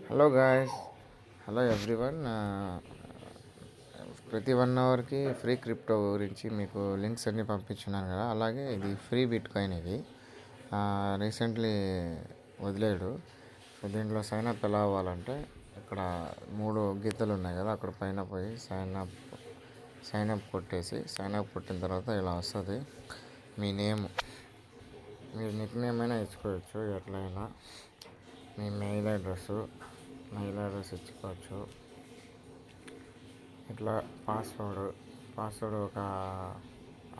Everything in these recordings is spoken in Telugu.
Hello guys, hello everyone. ప్రతి 1 అవర్కి ఫ్రీ క్రిప్టో గురించి మీకు లింక్స్ అన్నీ పంపించున్నాను కదా. అలాగే ఇది ఫ్రీ బిట్ కాయిన్. ఇది రీసెంట్లీ వదిలేడు. సో దీంట్లో సైన్ అప్ ఎలా అవ్వాలంటే ఇక్కడ 3 గీతలు ఉన్నాయి కదా, అక్కడ పైన పోయి సైన్ అప్ కొట్టేసి సైన్ అప్ కొట్టిన తర్వాత ఇలా వస్తుంది. మీ నేమ్, మీరు నిక్ నేమ్ అయినా ఇచ్చుకోవచ్చు, ఎట్లయినా. మీ మెయిల్ అడ్రస్ ఇచ్చుకోవచ్చు. ఇట్లా పాస్వర్డ్ ఒక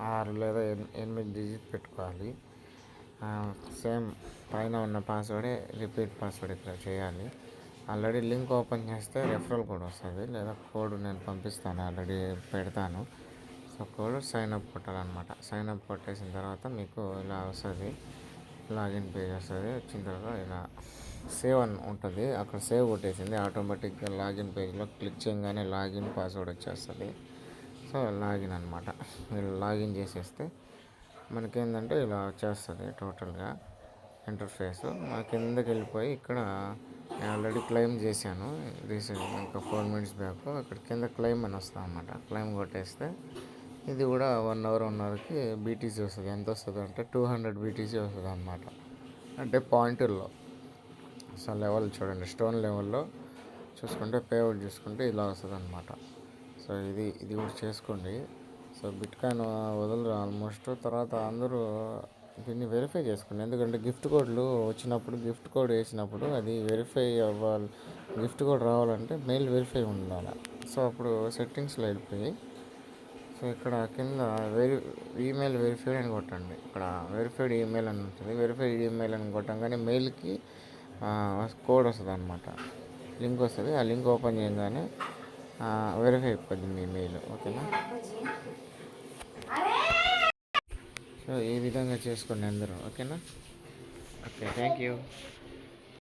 6 లేదా 8 డిజిట్ పెట్టుకోవాలి. సేమ్ పైన ఉన్న పాస్వర్డే రిపీట్ పాస్వర్డ్ ఇక్కడ చేయాలి. ఆల్రెడీ లింక్ ఓపెన్ చేస్తే రెఫరల్ కోడ్ వస్తుంది, లేదా కోడ్ నేను పంపిస్తాను, ఆల్రెడీ పెడతాను. సో కోడ్ సైన్ అప్ కొట్టాలన్నమాట. సైన్ అప్ కొట్టేసిన తర్వాత మీకు ఇలా వస్తుంది, లాగిన్ పేజ్ వస్తుంది. వచ్చిన తర్వాత ఇలా సేవ్ అని ఉంటుంది, అక్కడ సేవ్ కొట్టేసింది. ఆటోమేటిక్గా లాగిన్ పేజ్లో క్లిక్ చేయగానే లాగిన్ పాస్వర్డ్ వచ్చేస్తుంది. సో లాగిన్ అనమాట. మీరు లాగిన్ చేసేస్తే మనకేంటంటే ఇలా వచ్చేస్తుంది టోటల్గా ఇంటర్ఫేస్. మా కిందకి వెళ్ళిపోయి ఇక్కడ నేను ఆల్రెడీ క్లెయిమ్ చేశాను రీసెంట్, ఇంకా 4 minutes బ్యాక్. ఇక్కడ కింద క్లెయిమ్ అని వస్తుంది అనమాట. క్లెయిమ్ కొట్టేస్తే ఇది కూడా 1 అవర్కి బీటీసీ వస్తుంది. ఎంత వస్తుంది అంటే 200 బీటీసీ వస్తుంది అనమాట. అంటే పాయింట్లో. సో లెవెల్ చూడండి, స్టోన్ లెవెల్లో చూసుకుంటే పేఅవుట్ చూసుకుంటే ఇలా వస్తుంది అనమాట. సో ఇది కూడా చేసుకోండి. సో బిట్ కాయిన్ వదలరు ఆల్మోస్ట్. తర్వాత అందరూ దీన్ని వెరిఫై చేసుకోండి, ఎందుకంటే గిఫ్ట్ కోడ్లు వచ్చినప్పుడు, గిఫ్ట్ కోడ్ వేసినప్పుడు అది వెరిఫై అవ్వాలి. గిఫ్ట్ కోడ్ రావాలంటే మెయిల్ వెరిఫై ఉండాలి. సో అప్పుడు సెట్టింగ్స్లో వెళ్ళిపోయి, సో ఇక్కడ కింద ఈమెయిల్ వెరిఫైడ్ అని కొట్టండి. ఇక్కడ వెరిఫైడ్ ఈమెయిల్ అని ఉంటుంది. వెరిఫైడ్ ఈమెయిల్ అని కొట్టంగానే మెయిల్కి కోడ్ వస్తుంది అనమాట, లింక్ వస్తుంది. ఆ లింక్ ఓపెన్ చేయగానే వెరిఫై అయిపోద్ది మీ మెయిల్. ఓకేనా? సో ఈ విధంగా చేసుకోండి అందరూ. ఓకేనా? Okay, thank you.